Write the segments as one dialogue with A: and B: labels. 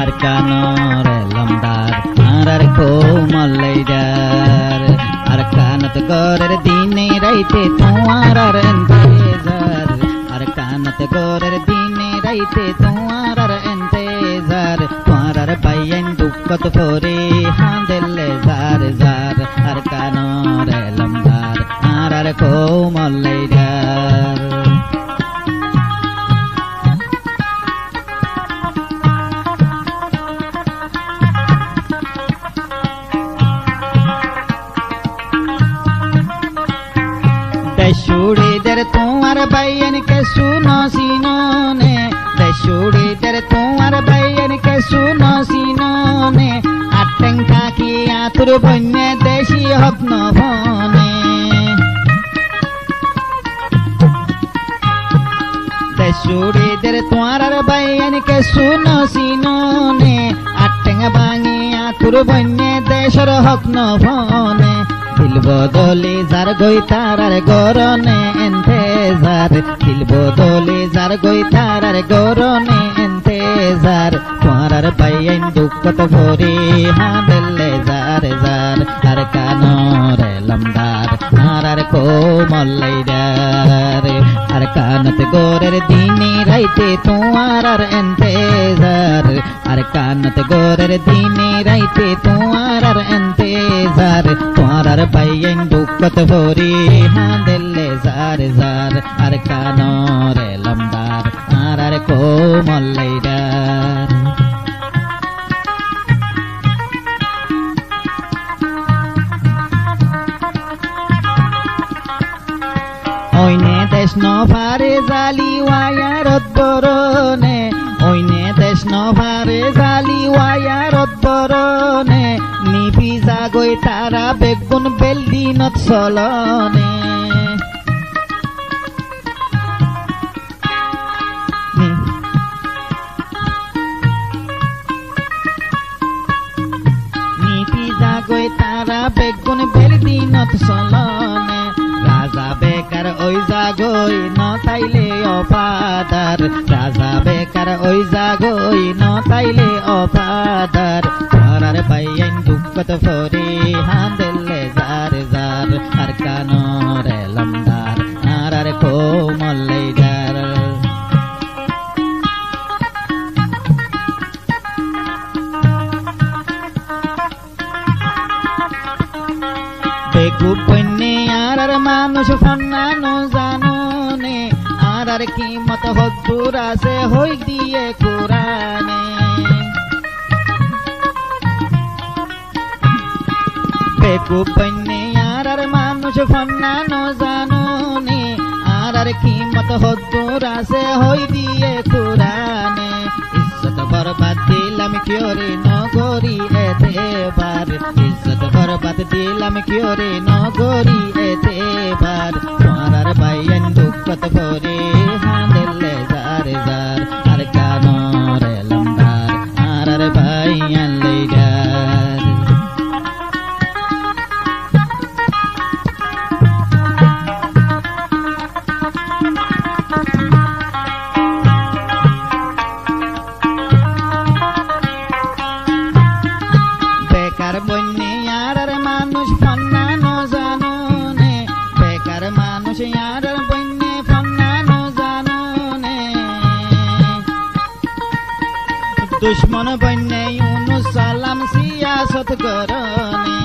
A: Arkanor lamdar arar ko mallaidar arkanat gorer dine raite tuarar entezar arkanat gorer dine raite tuarar entezar tuarar payen dukkat pore handelle zar zar arkanor lamdar arar ko mallaidar Deshuri der tuar bayan ke suno sinone Deshuri der tuar bayan ke suno sinone Ateng kaki atur bonye deshi hopno phone Deshuri der tuar bayan ke suno sinone Ateng bangi atur bonye deshar hopno phone दिल बदले jar गई तारार गरने एंतेजार दिल बदले jar गई तारार गरने एंतेजार तुआरार पायन दुखत भरे हांदेले jar jar तार कानर लमदार आरार को मल्लाइदार आर कानत गोरेर दिने राइते तुआरार एंतेजार आर कानत गोरेर दिने राइते तुआरार एंतेजार तुआरार payen dukat bori handelle zar zar ar kanore lamdar arar ko mallaidar oine desno fare zali wayarot borone oine desno fare zali wayarot borone নিপিজা গৈ তারা বেগুন বেলদিনত চলনে নিপিজা গৈ তারা বেগুন বেলদিনত চলনে রাজা বেকার ওই জাগই নতাইলে অপাদার রাজা বেকার ওই জাগই নতাইলে অপাদার তারার পাইয়েন দুঃখত ফরে হাঁদেলে জার জার আর কানরে লমদার আরার কো মল্লাইদার বেগু পন্নে আরার মানুষ ফন্নানো জানোনে আরার কিমত হদ্দুর আছে হই দিয়ে কোরআনে বেগু পন্নে আরার মানুষ ফন্নানো জানোনে আরার কিমত হদ্দুর আছে হই দিয়ে কোরআনে ইজ্জত বরবাদ দিলাম কিয়রে নগরী এতেবার ইজ্জত বরবাদ দিলাম কিয়রে নগরী এতেবার তোমার বাইয়েন দুঃখত ভরে হাঁদেলে জার জার আর কানরে লমদার আরার বাইয়েন লইডার বেকার বন্যে আরার মানুষ ফন্নানো জানোনে বেকার মানুষ আরার বন্যে ফন্নানো জানোনে দুশ্মন বন্যে ইউনুস সালাম সিয়াসত করনে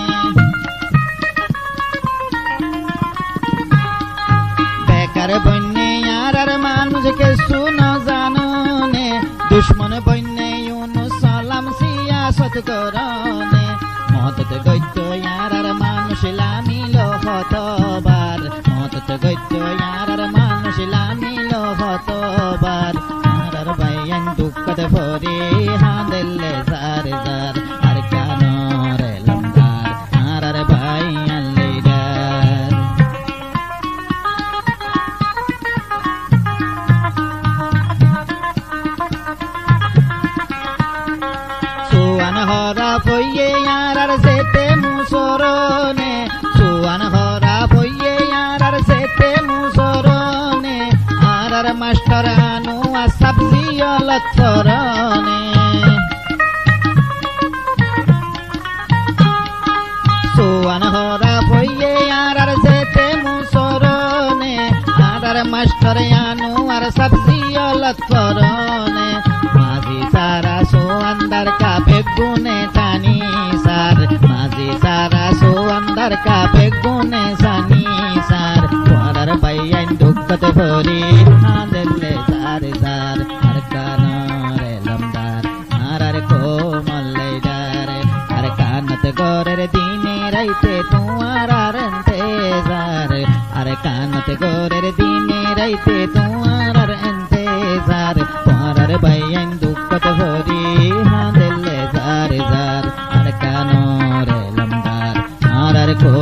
A: বেকার বন্যে আরার মানুষকে শুনো জানোনে দুশ্মন বন্যে ইউনুস সালাম সিয়াসত করনে মদত গদ্য আরার মানুষ লামিল হতবার মদত গদ্য আরার মানুষ লামিল হতবার আরার বাইয়ান দুঃখত ভরে হাঁদেলে জার জার আর কানরে লমদার আরার বাইয়ান লইডার হরা বইয়ে আর সেতে মুসরনে সুয়ান হরা বইয়ে আর সেতে মুসরনে আর মাস্টার আনু সবজি লক্ষরনে সুয়ান হরা বইয়ে আর সেতে মুসরনে আর মাস্টার আনু আর সবজি লক্ষরনে মাঝি সারা সোয়ান্দার का बेगुने सानी सार माझी सारा सो अंदर का बेगुने सानी सार तुम्हार भैयन दुखत भरी आंदले सारे सार हर कानरे लमदार नारर को मल्ले डारे हर कानत गोरे दीने रहते तुम्हारा रंते सार हर कानत गोरे दीने रहते तुम्हारा रंते सार तुम्हार भैयन दुखत भरी सारे सार हर कानोरे लमदार नारर को